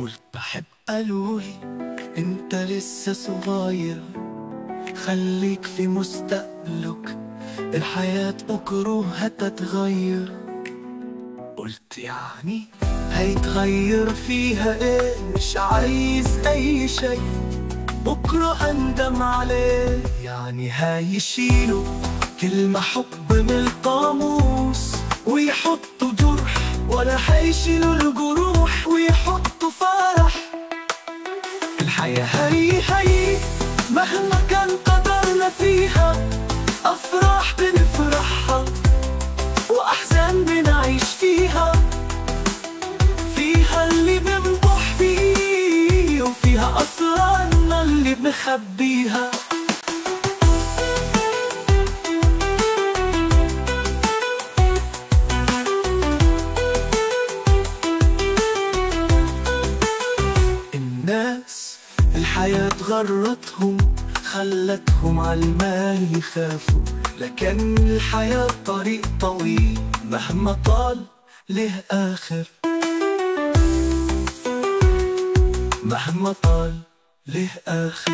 قلت بحب قالولي انت لسه صغير، خليك في مستقبلك، الحياة بكره هتتغير. قلت يعني هيتغير فيها ايه؟ مش عايز اي شي بكره اندم عليه. يعني هيشيلوا كلمة حب من القاموس ويحطوا جرح، ولا هيشيلوا الجروح ويحطوا فرح. الحياة هي مهما كان قدرنا فيها، أفراح بنفرحها وأحزان بنعيش فيها، فيها اللي بنضح بيه وفيها أسرارنا اللي بنخبيها. الناس الحياة غرتهم، خلتهم عالمال يخافوا، لكن الحياة طريق طويل مهما طال له آخر، مهما طال له آخر.